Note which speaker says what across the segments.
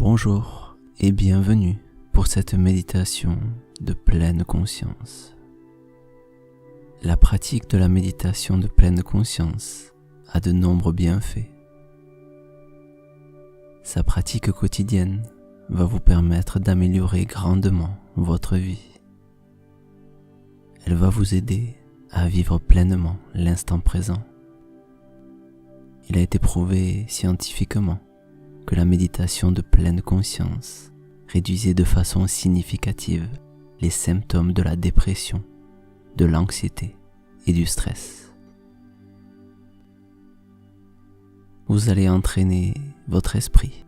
Speaker 1: Bonjour et bienvenue pour cette méditation de pleine conscience. La pratique de la méditation de pleine conscience a de nombreux bienfaits. Sa pratique quotidienne va vous permettre d'améliorer grandement votre vie. Elle va vous aider à vivre pleinement l'instant présent. Il a été prouvé scientifiquement que la méditation de pleine conscience réduisait de façon significative les symptômes de la dépression, de l'anxiété et du stress. Vous allez entraîner votre esprit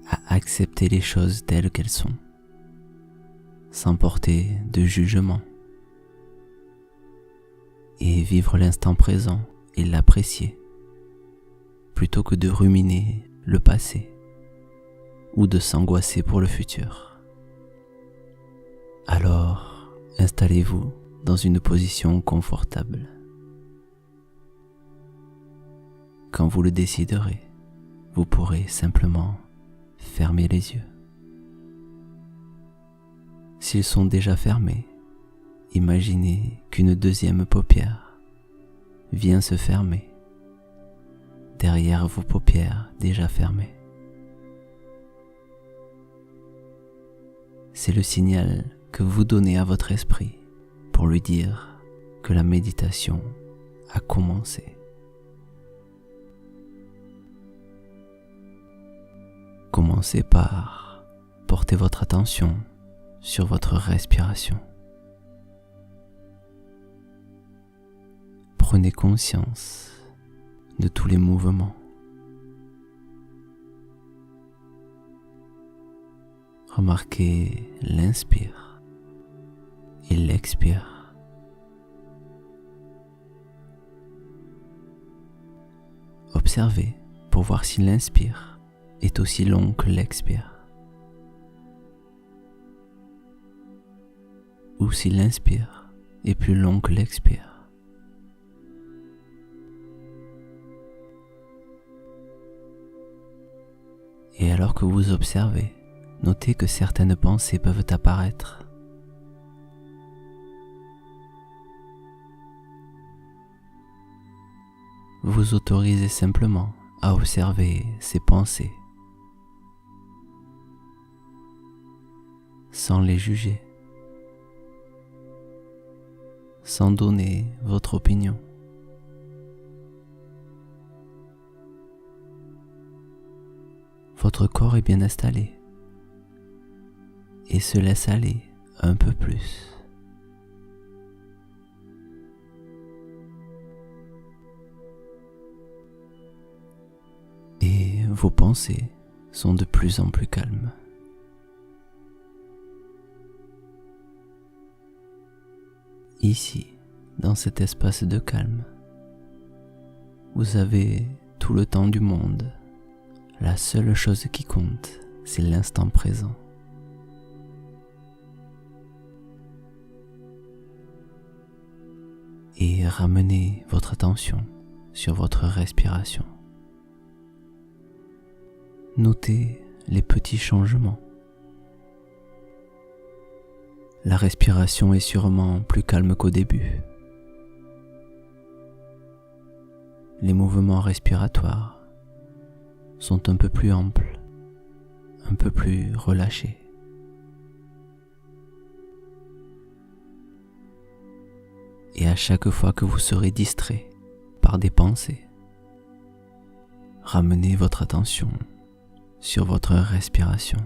Speaker 1: à accepter les choses telles qu'elles sont, sans porter de jugement, et vivre l'instant présent et l'apprécier, plutôt que de ruminer le passé ou de s'angoisser pour le futur. Alors, installez-vous dans une position confortable. Quand vous le déciderez, vous pourrez simplement fermer les yeux. S'ils sont déjà fermés, imaginez qu'une deuxième paupière vient se fermer derrière vos paupières déjà fermées. C'est le signal que vous donnez à votre esprit pour lui dire que la méditation a commencé. Commencez par porter votre attention sur votre respiration. Prenez conscience de tous les mouvements. Remarquez l'inspire et l'expire. Observez pour voir si l'inspire est aussi long que l'expire, ou si l'inspire est plus long que l'expire. Et alors que vous observez, notez que certaines pensées peuvent apparaître. Vous autorisez simplement à observer ces pensées, sans les juger, sans donner votre opinion. Votre corps est bien installé et se laisse aller un peu plus. Et vos pensées sont de plus en plus calmes. Ici, dans cet espace de calme, vous avez tout le temps du monde. La seule chose qui compte, c'est l'instant présent. Et ramenez votre attention sur votre respiration. Notez les petits changements. La respiration est sûrement plus calme qu'au début. Les mouvements respiratoires sont un peu plus amples, un peu plus relâchés. Et à chaque fois que vous serez distrait par des pensées, ramenez votre attention sur votre respiration.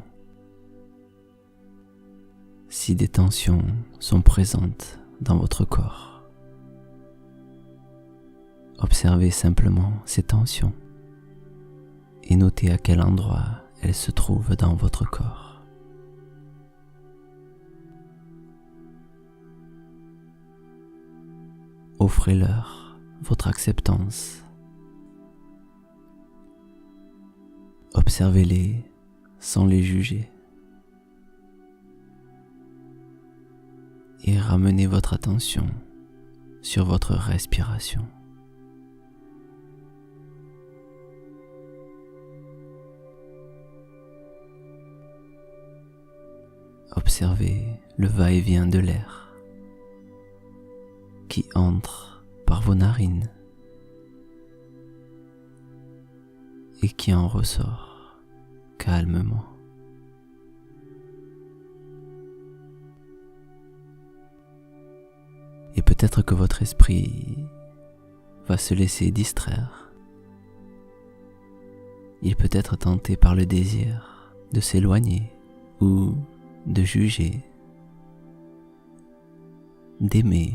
Speaker 1: Si des tensions sont présentes dans votre corps, observez simplement ces tensions et notez à quel endroit elles se trouvent dans votre corps. Offrez-leur votre acceptance. Observez-les sans les juger. Et ramenez votre attention sur votre respiration. observez le va-et-vient de l'air qui entre par vos narines et qui en ressort calmement. Et peut-être que votre esprit va se laisser distraire. Il peut être tenté par le désir de s'éloigner ou de juger, d'aimer,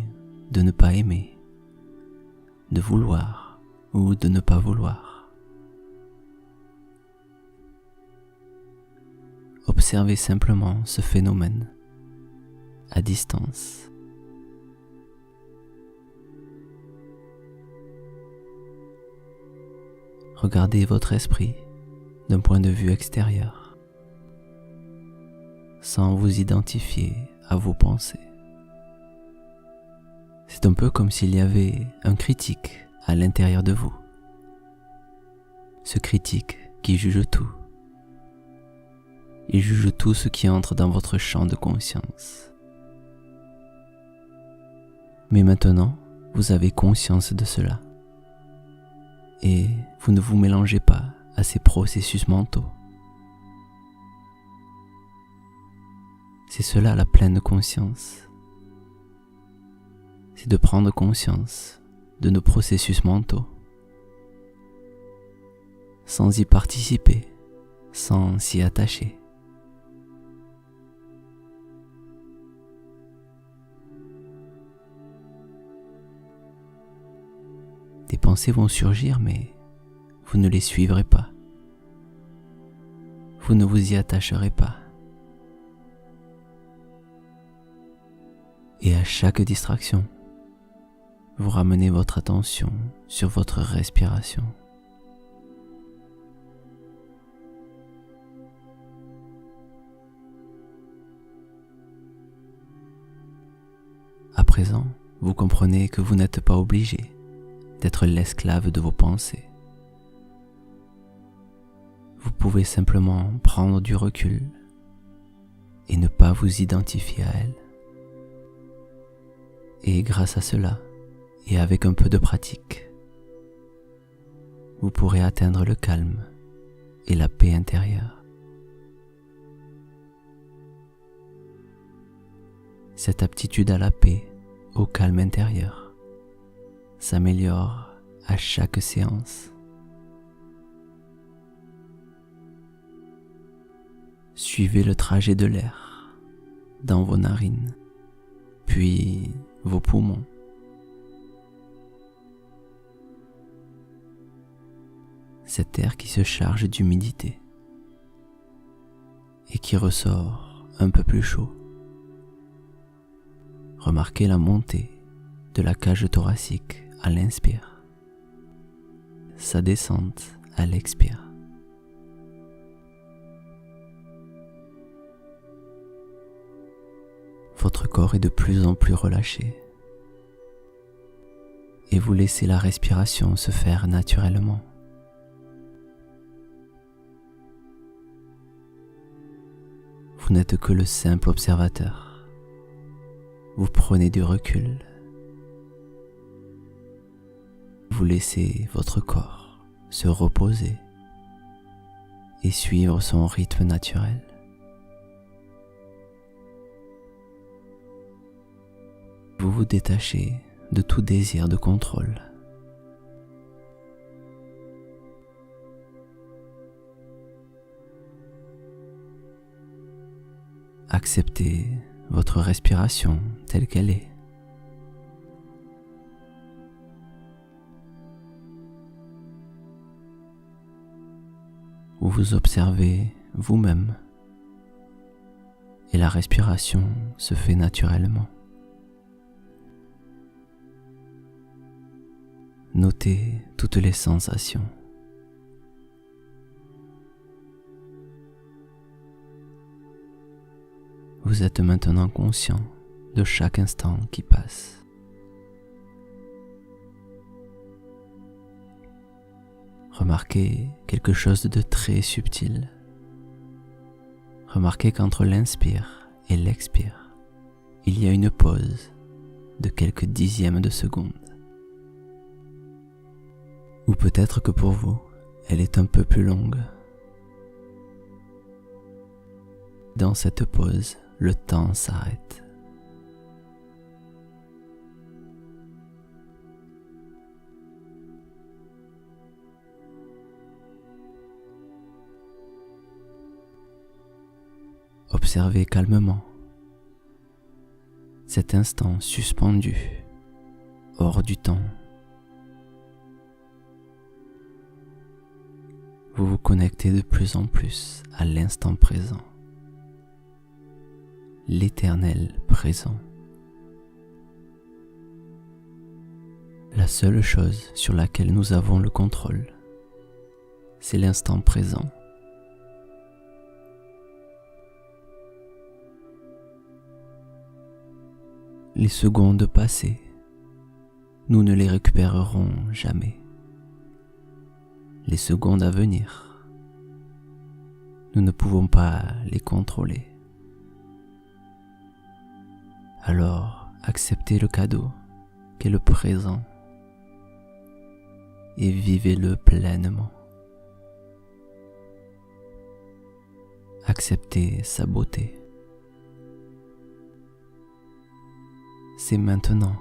Speaker 1: de ne pas aimer, de vouloir ou de ne pas vouloir. Observez simplement ce phénomène à distance. Regardez votre esprit d'un point de vue extérieur, sans vous identifier à vos pensées. C'est un peu comme s'il y avait un critique à l'intérieur de vous. Ce critique qui juge tout. Il juge tout ce qui entre dans votre champ de conscience. Mais maintenant, vous avez conscience de cela. Et vous ne vous mélangez pas à ces processus mentaux. C'est cela la pleine conscience. C'est de prendre conscience de nos processus mentaux, sans y participer, sans s'y attacher. Des pensées vont surgir, mais vous ne les suivrez pas. Vous ne vous y attacherez pas. Et à chaque distraction, vous ramenez votre attention sur votre respiration. À présent, vous comprenez que vous n'êtes pas obligé d'être l'esclave de vos pensées. Vous pouvez simplement prendre du recul et ne pas vous identifier à elles. Et grâce à cela, et avec un peu de pratique, vous pourrez atteindre le calme et la paix intérieure. Cette aptitude à la paix, au calme intérieur, s'améliore à chaque séance. Suivez le trajet de l'air dans vos narines, puis vos poumons. Cet air qui se charge d'humidité et qui ressort un peu plus chaud. Remarquez la montée de la cage thoracique à l'inspire, sa descente à l'expire. Votre corps est de plus en plus relâché et vous laissez la respiration se faire naturellement. Vous n'êtes que le simple observateur. Vous prenez du recul. Vous laissez votre corps se reposer et suivre son rythme naturel. Vous vous détachez de tout désir de contrôle. Acceptez votre respiration telle qu'elle est. Vous vous observez vous-même et la respiration se fait naturellement. Notez toutes les sensations. Vous êtes maintenant conscient de chaque instant qui passe. Remarquez quelque chose de très subtil. Remarquez qu'entre l'inspire et l'expire, il y a une pause de quelques dixièmes de seconde. Ou peut-être que pour vous, elle est un peu plus longue. Dans cette pause, le temps s'arrête. Observez calmement cet instant suspendu, hors du temps. Vous vous connectez de plus en plus à l'instant présent, l'éternel présent. La seule chose sur laquelle nous avons le contrôle, c'est l'instant présent. Les secondes passées, nous ne les récupérerons jamais. Les secondes à venir, nous ne pouvons pas les contrôler. Alors, acceptez le cadeau qu'est le présent et vivez-le pleinement. Acceptez sa beauté. C'est maintenant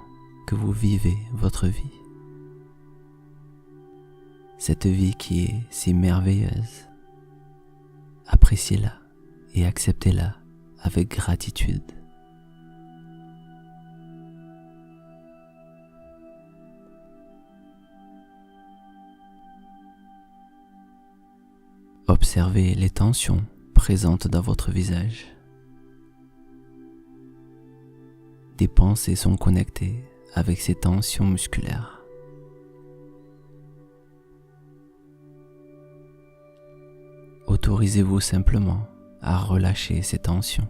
Speaker 1: que vous vivez votre vie. Cette vie qui est si merveilleuse. Appréciez-la et acceptez-la avec gratitude. Observez les tensions présentes dans votre visage. Des pensées sont connectées avec ces tensions musculaires. Autorisez-vous simplement à relâcher ces tensions.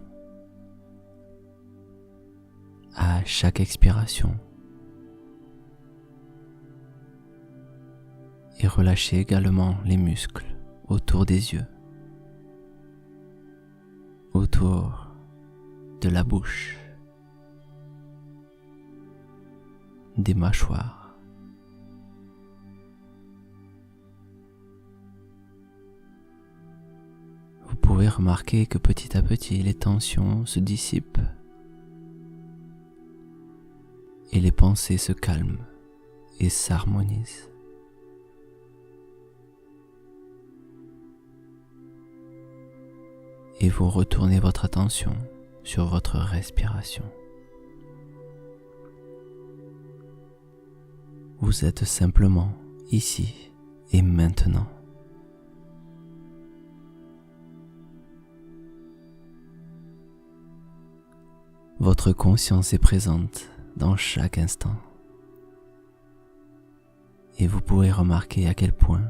Speaker 1: À chaque expiration. Et relâchez également les muscles autour des yeux, autour de la bouche, des mâchoires. Vous pouvez remarquer que petit à petit les tensions se dissipent et les pensées se calment et s'harmonisent. Et vous retournez votre attention sur votre respiration. Vous êtes simplement ici et maintenant. Votre conscience est présente dans chaque instant. Et vous pouvez remarquer à quel point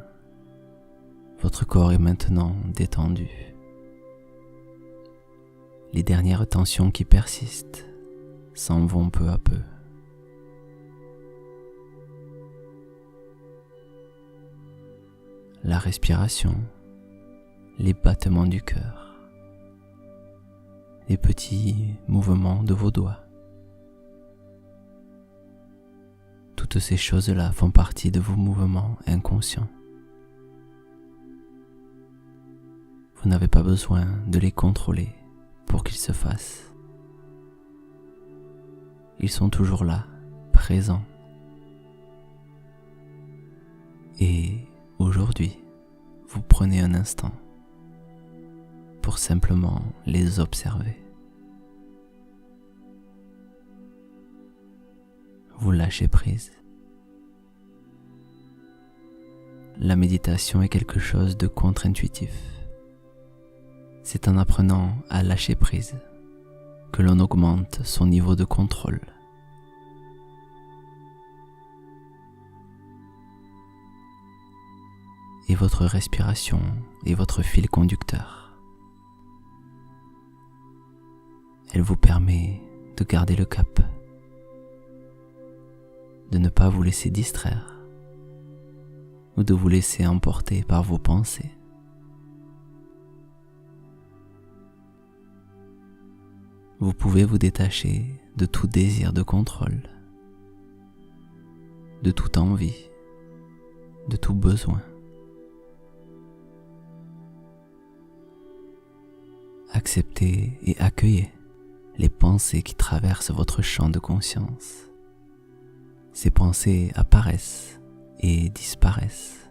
Speaker 1: votre corps est maintenant détendu. Les dernières tensions qui persistent s'en vont peu à peu. La respiration, les battements du cœur, les petits mouvements de vos doigts. Toutes ces choses-là font partie de vos mouvements inconscients. Vous n'avez pas besoin de les contrôler pour qu'ils se fassent. Ils sont toujours là, présents. Et aujourd'hui, vous prenez un instant pour simplement les observer. Vous lâchez prise. La méditation est quelque chose de contre-intuitif. C'est en apprenant à lâcher prise que l'on augmente son niveau de contrôle. Et votre respiration est votre fil conducteur. Elle vous permet de garder le cap, de ne pas vous laisser distraire ou de vous laisser emporter par vos pensées. vous pouvez vous détacher de tout désir de contrôle, de toute envie, de tout besoin. Acceptez et accueillez les pensées qui traversent votre champ de conscience. Ces pensées apparaissent et disparaissent.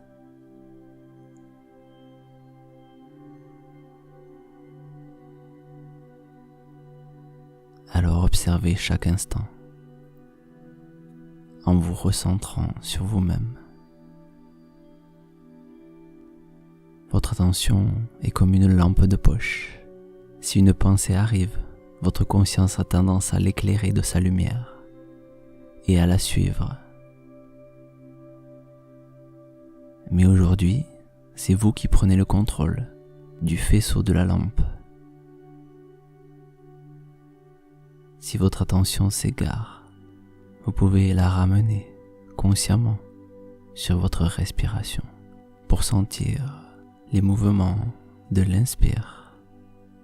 Speaker 1: Alors observez chaque instant en vous recentrant sur vous-même. Votre attention est comme une lampe de poche. Si une pensée arrive, votre conscience a tendance à l'éclairer de sa lumière et à la suivre. Mais aujourd'hui, c'est vous qui prenez le contrôle du faisceau de la lampe. Si votre attention s'égare, vous pouvez la ramener consciemment sur votre respiration pour sentir les mouvements de l'inspire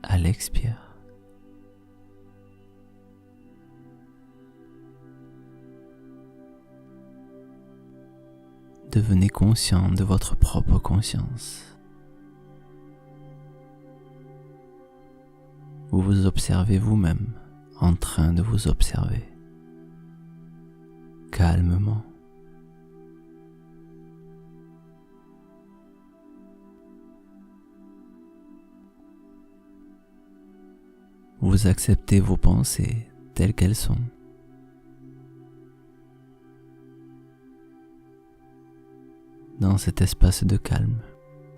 Speaker 1: à l'expire. Devenez conscient de votre propre conscience. Vous vous observez vous-même en train de vous observer calmement. Vous acceptez vos pensées telles qu'elles sont. Dans cet espace de calme,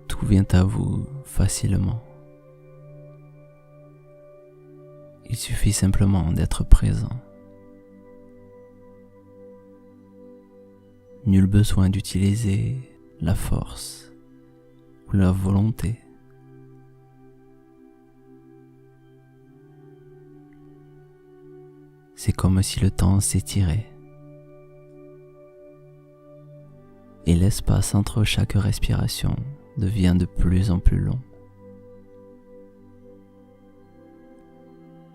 Speaker 1: tout vient à vous facilement. Il suffit simplement d'être présent. Nul besoin d'utiliser la force ou la volonté. C'est comme si le temps s'étirait et l'espace entre chaque respiration devient de plus en plus long.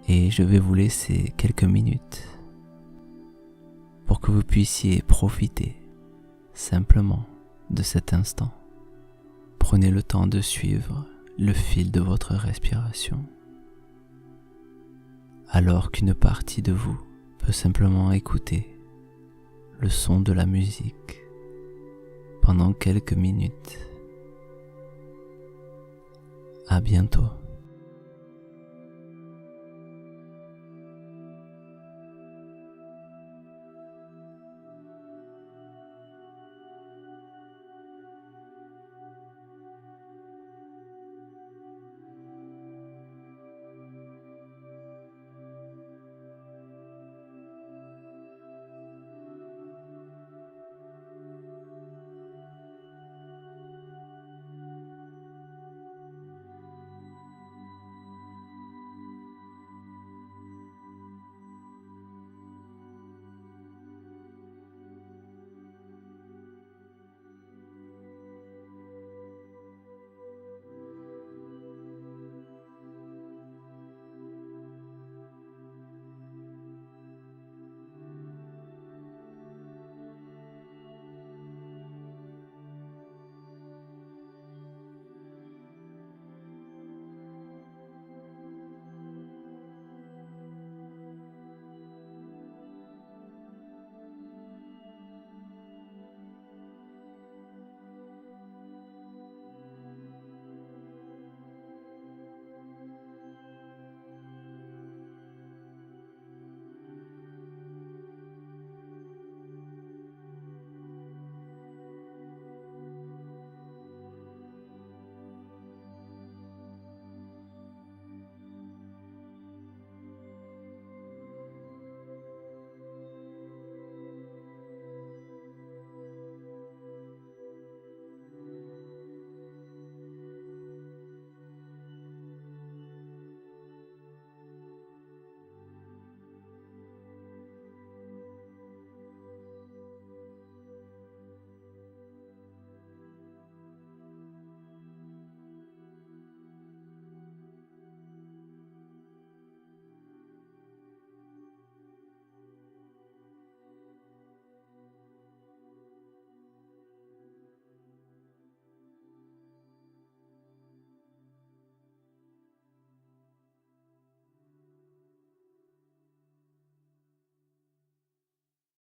Speaker 1: Et je vais vous laisser quelques minutes pour que vous puissiez profiter simplement de cet instant. Prenez le temps de suivre le fil de votre respiration, alors qu'une partie de vous peut simplement écouter le son de la musique pendant quelques minutes. À bientôt.